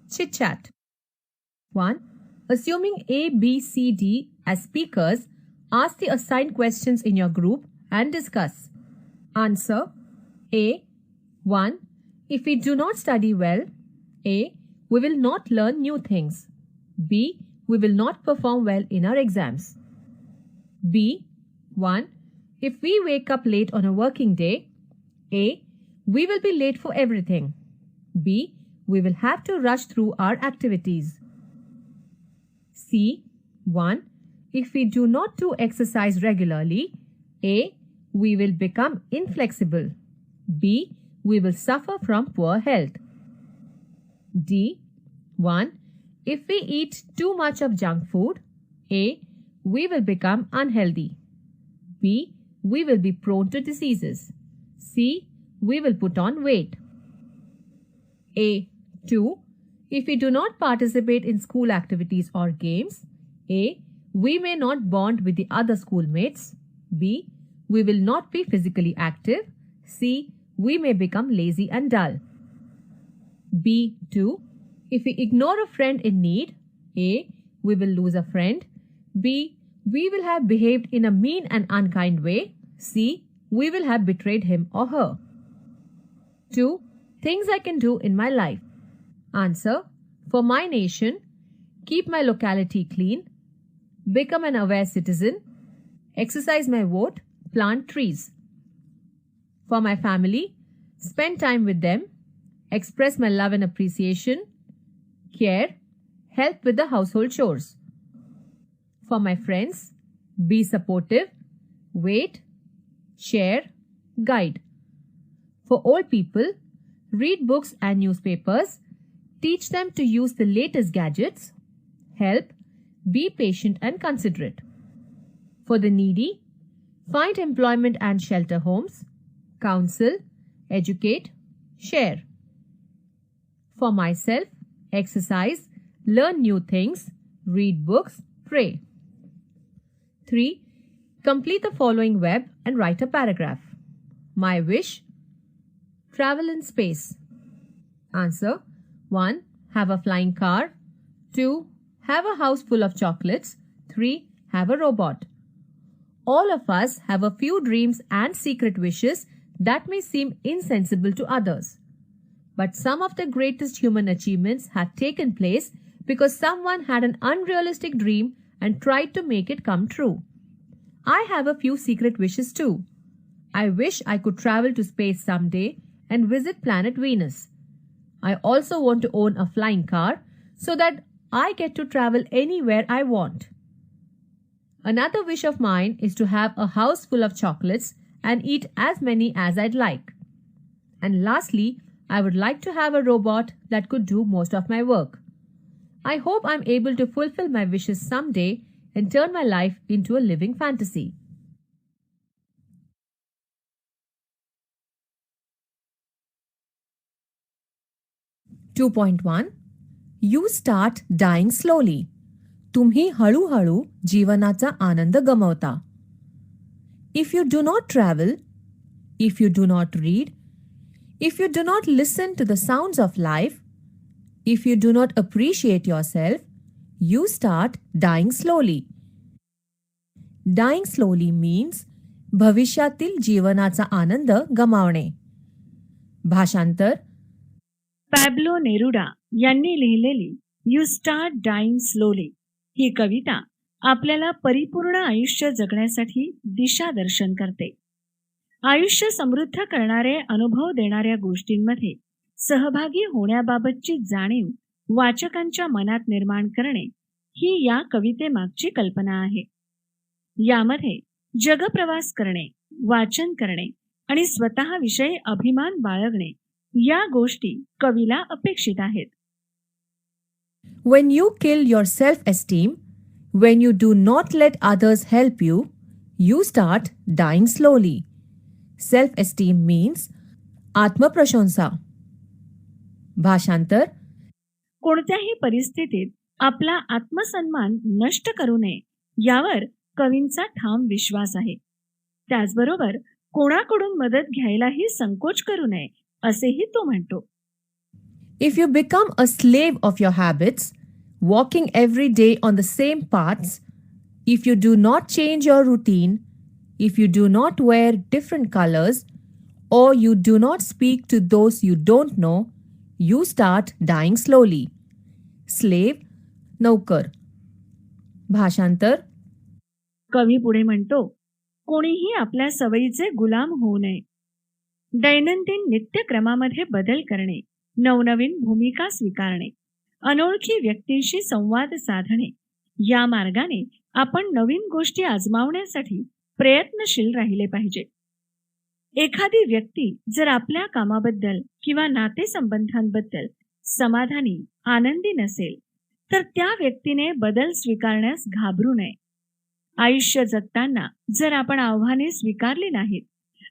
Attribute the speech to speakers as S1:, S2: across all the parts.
S1: Chit chat. 1. Assuming A, B, C, D as speakers, ask the assigned questions in your group and discuss. Answer. A. 1. If we do not study well, A. We will not learn new things. B. We will not perform well in our exams. B. 1. If we wake up late on a working day, A. We will be late for everything. B. We will have to rush through our activities. C. 1. If we do not do exercise regularly, A. We will become inflexible. B. We will suffer from poor health. D. 1. If we eat too much of junk food, A. We will become unhealthy. B. We will be prone to diseases. C. We will put on weight. A. 2. If we do not participate in school activities or games, A. We may not bond with the other schoolmates. B. We will not be physically active. C. We may become lazy and dull. B. 2. If we ignore a friend in need, A. We will lose a friend. B. We will have behaved in a mean and unkind way. C. We will have betrayed him or her. 2. Things I can do in my life. Answer. For my nation, keep my locality clean, become an aware citizen, exercise my vote, plant trees. For my family, spend time with them, express my love and appreciation, care, help with the household chores. For my friends, be supportive, wait, share, guide. For old people, read books and newspapers, teach them to use the latest gadgets, help, be patient and considerate. For the needy, find employment and shelter homes, counsel, educate, share. For myself, exercise, learn new things, read books, pray. 3. Complete the following web and write a paragraph. My wish: travel in space. Answer. 1. Have a flying car. 2. Have a house full of chocolates. 3. Have a robot. All of us have a few dreams and secret wishes that may seem insensible to others. But some of the greatest human achievements have taken place because someone had an unrealistic dream and tried to make it come true. I have a few secret wishes too. I wish I could travel to space someday and visit planet Venus. I also want to own a flying car so that I get to travel anywhere I want. Another wish of mine is to have a house full of chocolates and eat as many as I'd like. And lastly, I would like to have a robot that could do most of my work. I hope I'm able to fulfill my wishes someday and turn my life into a living fantasy. .1 You start dying slowly. तुम्ही हळूहळू जीवनाचा आनंद गमावता. If you do not travel, if you do not read, if you do not listen to the sounds of life, if you do not appreciate yourself, you start dying slowly. Dying slowly means भविष्यातील जीवनाचा आनंद गमावणे. भाषांतर
S2: पॅब्लो Neruda यांनी लिहिलेली you start dying slowly ही कविता आपल्याला परिपूर्ण आयुष्य जगण्यासाठी दिशादर्शन करते. आयुष्य समृद्ध करणारे अनुभव देणाऱ्या गोष्टींमध्ये सहभागी होण्याबाबतची जाणीव वाचकांच्या मनात निर्माण करणे ही या कवितेमागची कल्पना आहे. यामध्ये जगप्रवास करणे, वाचन करणे आणि स्वतःविषयी अभिमान बाळगणे या गोष्टी कवीला अपेक्षित आहेत.
S1: When you kill your self-esteem, when you do not let others help you, you start dying slowly. Self-esteem means आत्मप्रशंसा. भाषांतर
S2: कोणत्याही परिस्थितीत आपला आत्मसन्मान नष्ट करू नये यावर कवींचा ठाम विश्वास आहे. त्याचबरोबर कोणाकडून मदत घ्यायलाही संकोच करू नये असेही तो म्हणतो.
S1: If you become a slave of your habits, walking every day on the same paths, if you do not change your routine, if you do not wear different colors, or you do not speak to those you don't know, you start dying slowly. Slave, नौकर. भाषांतर.
S2: कवी पुढे म्हणतो, कोणीही आपल्या सवयीचे गुलाम होऊ नये. दैनंदिन नित्यक्रमामध्ये बदल करणे, नवनवीन भूमिका स्वीकारणे, अनोळखी व्यक्तींशी संवाद साधणे, या मार्गाने आपण नवीन गोष्टी आजमावण्यासाठी प्रयत्नशील राहिले पाहिजे. एखादी व्यक्ती जर आपल्या कामाबद्दल किंवा नातेसंबंधांबद्दल समाधानी, आनंदी नसेल, तर त्या व्यक्तीने बदल स्वीकारण्यास घाबरू नये. आयुष्य जगताना जर आपण आव्हाने स्वीकारली नाहीत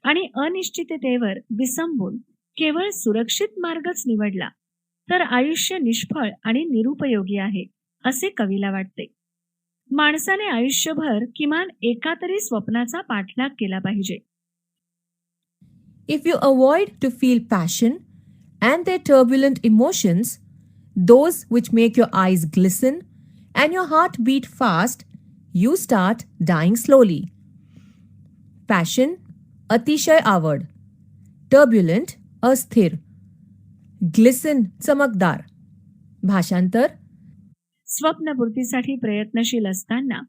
S2: आणि अनिश्चिततेवर विसंबून केवळ सुरक्षित मार्गच निवडला, तर आयुष्य निष्फळ आणि निरुपयोगी आहे, असे कवीला वाटते. माणसाने आयुष्यभर किमान एका तरी स्वप्नाचा पाठलाग केला पाहिजे.
S1: If you avoid to feel passion and their turbulent emotions, those which make your eyes glisten and your heart beat fast, you start dying slowly. Passion, अतिशय आवड. Turbulent, अस्थिर. Glisten, चमकदार. भाषांतर.
S2: स्वप्नपूर्तीसाठी प्रयत्नशील असताना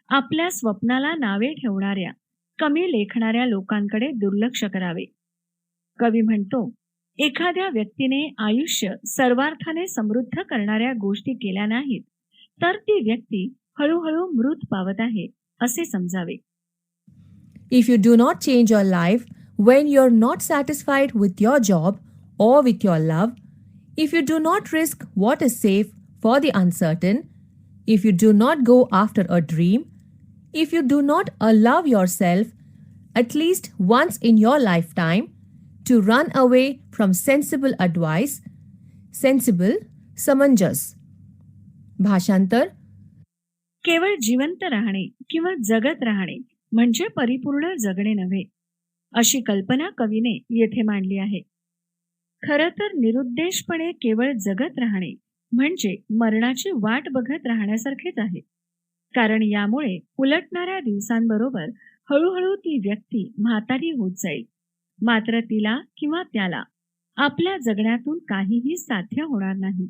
S2: आपल्या स्वप्नाला नावे ठेवणाऱ्या, कमी लेखणाऱ्या लोकांकडे दुर्लक्ष करावे. कवी म्हणतो, एखाद्या व्यक्तीने आयुष्य सर्वार्थाने समृद्ध करणाऱ्या गोष्टी केल्या नाहीत, तर ती व्यक्ती हळूहळू मृत पावत आहे, असे समजावे.
S1: If you do not change your life when you're not satisfied with your job or with your love, if you do not risk what is safe for the uncertain, if you do not go after a dream, if you do not allow yourself, at least once in your lifetime, to run away from sensible advice, sensible, samanjas. भाषांतर.
S2: केवळ जिवंत राहणे किंवा जगत राहणे म्हणजे परिपूर्ण जगणे नव्हे, अशी कल्पना कवीने येथे मांडली आहे. खरं तर निरुद्देशपणे केवळ जगत राहणे म्हणजे मरणाची वाट बघत राहण्यासारखेच आहे. कारण यामुळे उलटणाऱ्या दिवसांबरोबर हळूहळू ती व्यक्ती म्हातारी होत जाईल, मात्र तिला किंवा त्याला आपल्या जगण्यातून काहीही साध्य होणार नाही.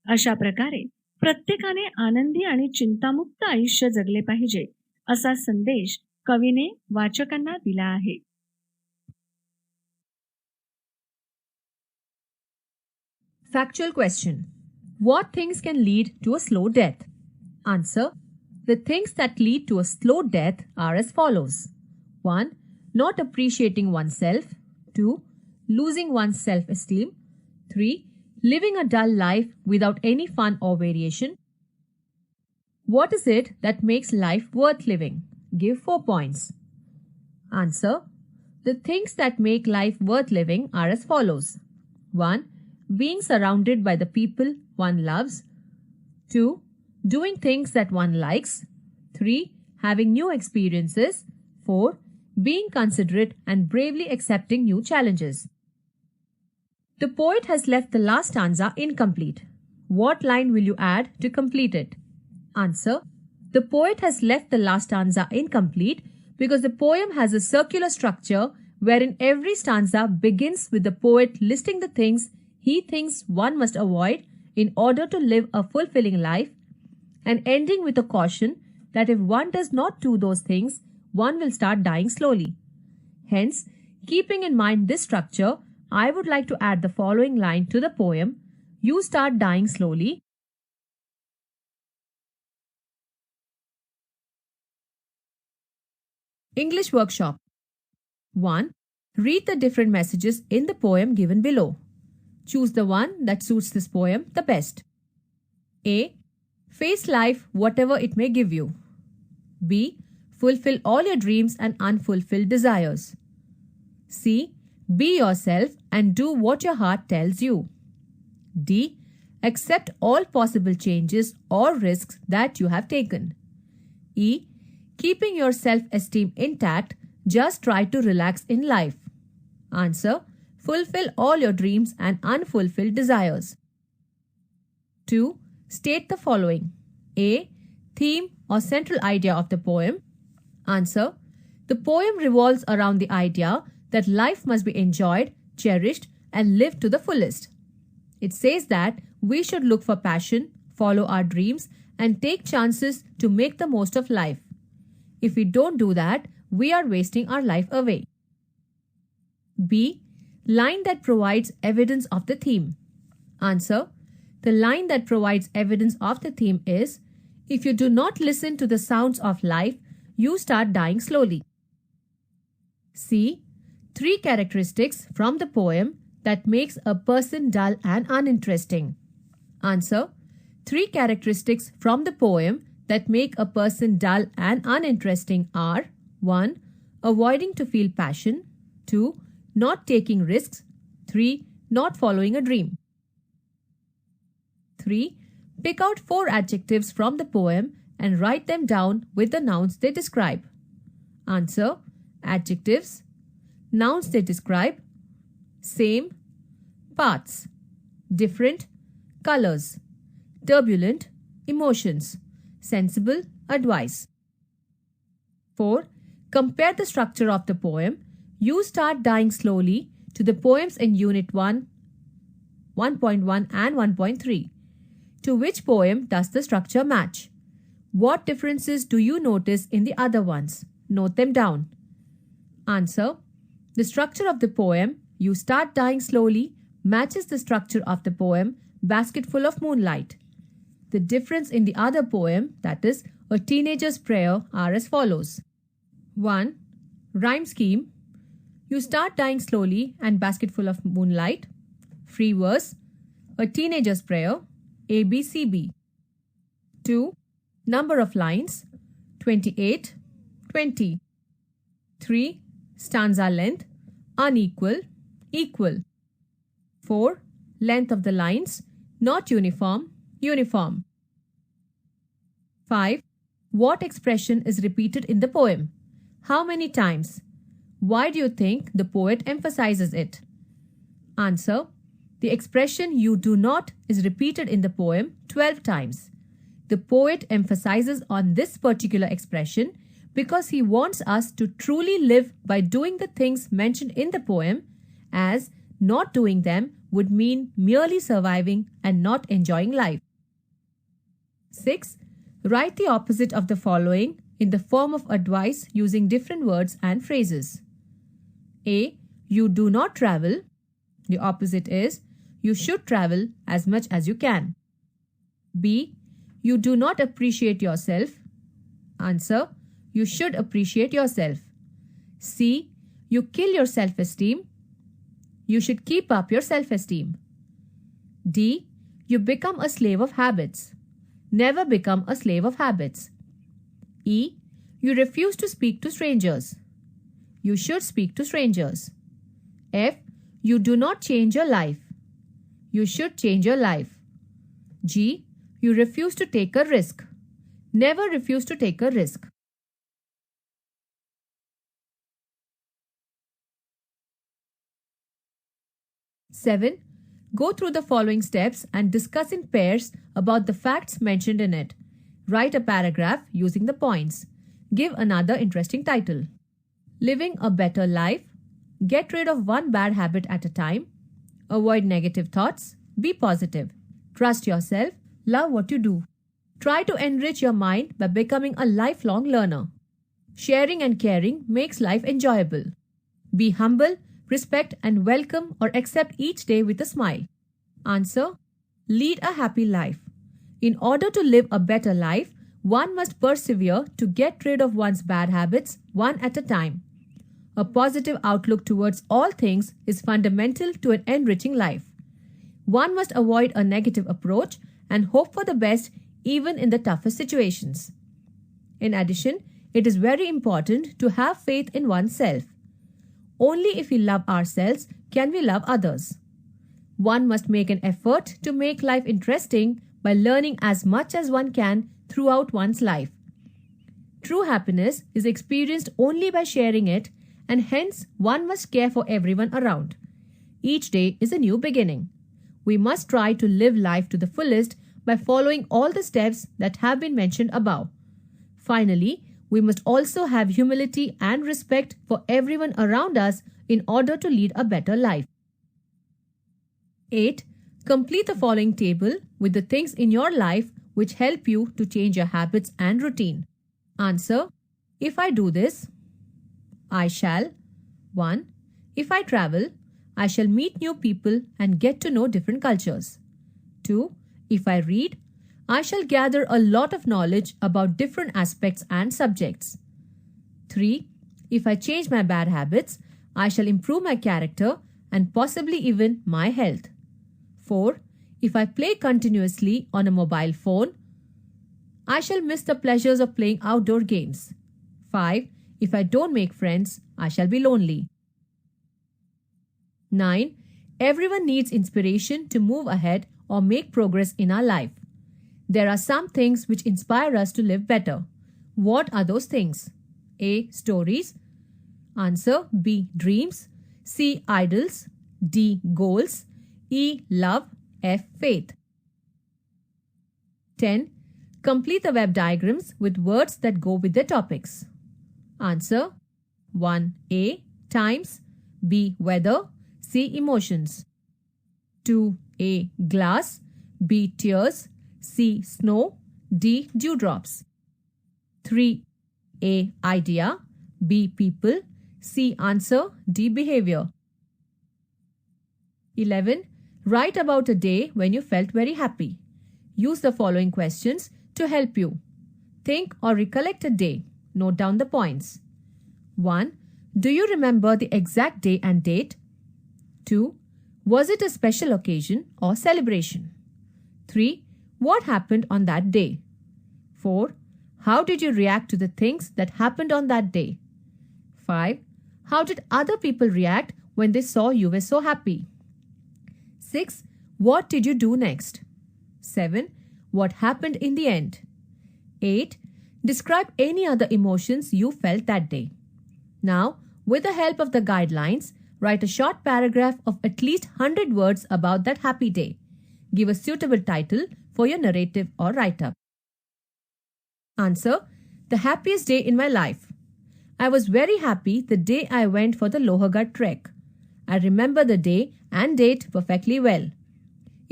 S2: अशा प्रकारे प्रत्येकाने आनंदी आणि चिंतामुक्त आयुष्य जगले पाहिजे, असा संदेश कवीने वाचकांना दिला आहे.
S1: Factual question. What things can lead to a slow death? Answer. The things that lead to a slow death are as follows. 1. Not appreciating oneself. 2. Losing one's self-esteem. 3. Living a dull life without any fun or variation. What is it that makes life worth living? Give 4 points. Answer. The things that make life worth living are as follows. 1. Being surrounded by the people one loves. 2. Doing things that one likes. 3. Having new experiences. 4. Being considerate and bravely accepting new challenges. The poet has left the last stanza incomplete. What line will you add to complete it? Answer. The poet has left the last stanza incomplete because the poem has a circular structure wherein every stanza begins with the poet listing the things he thinks one must avoid in order to live a fulfilling life, and ending with a caution that if one does not do those things, one will start dying slowly. Hence, keeping in mind this structure, I would like to add the following line to the poem, "You start dying slowly." English workshop. 1. Read the different messages in the poem given below. Choose the one that suits this poem the best. A. Face life whatever it may give you. B. Fulfill all your dreams and unfulfilled desires. C. Be yourself and do what your heart tells you. D. Accept all possible changes or risks that you have taken. E. Keeping your self-esteem intact, just try to relax in life. Answer. Fulfill all your dreams and unfulfilled desires. 2. State the following. A. Theme or central idea of the poem. Answer. The poem revolves around the idea that life must be enjoyed, cherished, and lived to the fullest. It says that we should look for passion, follow our dreams, and take chances to make the most of life. If we don't do that, we are wasting our life away. B. Line that provides evidence of the theme. Answer. The line that provides evidence of the theme is, if you do not listen to the sounds of life, you start dying slowly. C. 3 characteristics from the poem that makes a person dull and uninteresting. Answer. 3 characteristics from the poem that make a person dull and uninteresting are 1. Avoiding to feel passion. 2. Not taking risks. 3. Not following a dream. 3. Pick out 4 adjectives from the poem and write them down with the nouns they describe. Answer. Adjectives. Nouns they describe. Same. Parts. Different. Colors. Turbulent. Emotions. Sensible. Advice. 4. Compare the structure of the poem You Start Dying Slowly to the poems in Unit 1, 1.1 and 1.3. To which poem does the structure match? What differences do you notice in the other ones? Note them down. Answer. The structure of the poem You Start Dying Slowly matches the structure of the poem Basketful of Moonlight. The difference in the other poem, that is, A Teenager's Prayer, are as follows. 1. Rhyme scheme. You Start Dying Slowly and Basketful of Moonlight. Free verse. A Teenager's Prayer. A, B, C, B. 2. Number of lines. 28, 20. 3. Stanza length. Unequal, equal. 4. Length of the lines. Not uniform, uniform. 5. What expression is repeated in the poem? How many times? Why do you think the poet emphasizes it? Answer. The expression you do not is repeated in the poem 12 times. The poet emphasizes on this particular expression because he wants us to truly live by doing the things mentioned in the poem, as not doing them would mean merely surviving and not enjoying life. 6. Write the opposite of the following in the form of advice using different words and phrases. A. You do not travel. The opposite is, you should travel as much as you can. B. You do not appreciate yourself. Answer. You should appreciate yourself. C. You kill your self-esteem. You should keep up your self-esteem. D. You become a slave of habits. Never become a slave of habits. E. You refuse to speak to strangers. You should speak to strangers. F. You do not change your life. You should change your life. G. You refuse to take a risk. Never refuse to take a risk. Seven. Go through the following steps and discuss in pairs about the facts mentioned in it. Write a paragraph using the points. Give another interesting title. Living a better life. Get rid of one bad habit at a time. Avoid negative thoughts. Be positive. Trust yourself. Love what you do. Try to enrich your mind by becoming a lifelong learner. Sharing and caring makes life enjoyable. Be humble, respect and welcome or accept each day with a smile. Answer. Lead a happy life. In order to live a better life, one must persevere to get rid of one's bad habits one at a time. A positive outlook towards all things is fundamental to an enriching life. One must avoid a negative approach and hope for the best even in the toughest situations. In addition, it is very important to have faith in oneself. Only if we love ourselves can we love others. One must make an effort to make life interesting by learning as much as one can throughout one's life. True happiness is experienced only by sharing it, and hence one must care for everyone around. Each day is a new beginning. We must try to live life to the fullest by following all the steps that have been mentioned above. Finally, we must also have humility and respect for everyone around us in order to lead a better life. 8. Complete the following table with the things in your life which help you to change your habits and routine. Answer: if I do this, I shall 1. If I travel, I shall meet new people and get to know different cultures. 2. If I read, I shall gather a lot of knowledge about different aspects and subjects. 3. If I change my bad habits, I shall improve my character and possibly even my health. 4. If I play continuously on a mobile phone, I shall miss the pleasures of playing outdoor games. 5. If I don't make friends, I shall be lonely. 9. Everyone needs inspiration to move ahead or make progress in our life. There are some things which inspire us to live better. What are those things? A. Stories. Answer: B. Dreams. C. Idols. D. Goals. E. Love. F. Faith. 10. Complete the web diagrams with words that go with the topics. Answer: 1. A. Times. B. Weather. C. Emotions. 2. A. Glass. B. Tears. C. Snow. D. Dewdrops. 3. A. Idea. B. People. C. Answer. D. Behavior. 11. Write about a day when you felt very happy. Use the following questions to help you. Think or recollect a day. Note down the points. 1. Do you remember the exact day and date? 2. Was it a special occasion or celebration? 3. What happened on that day? 4. How did you react to the things that happened on that day? 5. How did other people react when they saw you were so happy? 6. What did you do next? 7. What happened in the end? 8. Describe any other emotions you felt that day. Now, with the help of the guidelines, write a short paragraph of at least 100 words about that happy day. Give a suitable title for your narrative or write-up. Answer: the happiest day in my life. I was very happy the day I went for the Lohargarh trek. I remember the day and date perfectly well.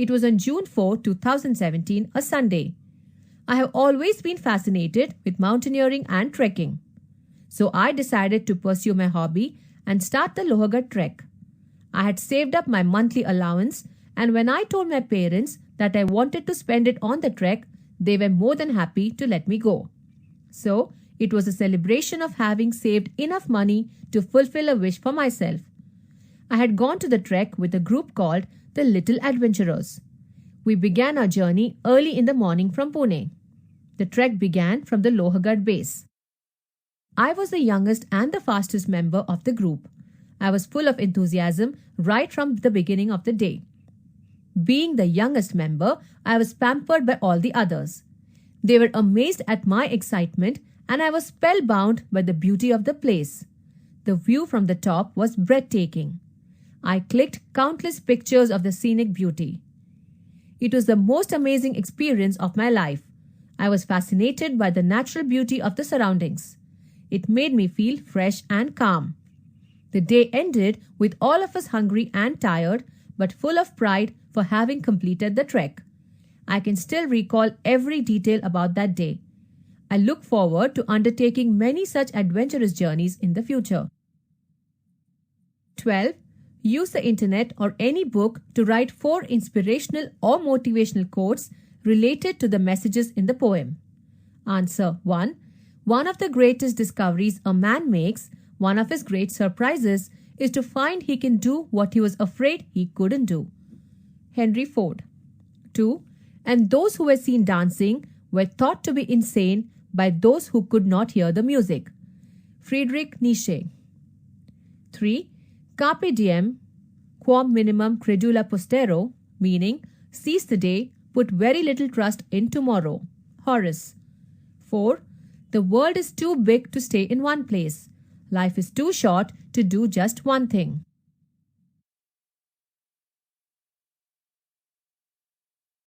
S1: It was on June 4, 2017, a Sunday. I have always been fascinated with mountaineering and trekking. So I decided to pursue my hobby and start the Lohargarh trek. I had saved up my monthly allowance, and when I told my parents that I wanted to spend it on the trek, they were more than happy to let me go. So, it was a celebration of having saved enough money to fulfill a wish for myself. I had gone to the trek with a group called the Little Adventurers. We began our journey early in the morning from Pune. The trek began from the Lohargarh base. I was the youngest and the fastest member of the group. I was full of enthusiasm right from the beginning of the day. Being the youngest member, I was pampered by all the others. They were amazed at my excitement, and I was spellbound by the beauty of the place. The view from the top was breathtaking. I clicked countless pictures of the scenic beauty. It was the most amazing experience of my life. I was fascinated by the natural beauty of the surroundings. It made me feel fresh and calm. The day ended with all of us hungry and tired, but full of pride for having completed the trek. I can still recall every detail about that day. I look forward to undertaking many such adventurous journeys in the future. 12. Use the internet or any book to write 4 inspirational or motivational quotes related to the messages in the poem. Answer: 1. One of the greatest discoveries a man makes, one of his great surprises, is to find he can do what he was afraid he couldn't do. Henry Ford. 2. And those who were seen dancing were thought to be insane by those who could not hear the music. Friedrich Nietzsche. 3. Carpe diem, quam minimum credula postero, meaning seize the day, put very little trust in tomorrow. Horace. 4. The world is too big to stay in one place. Life is too short to do just one thing.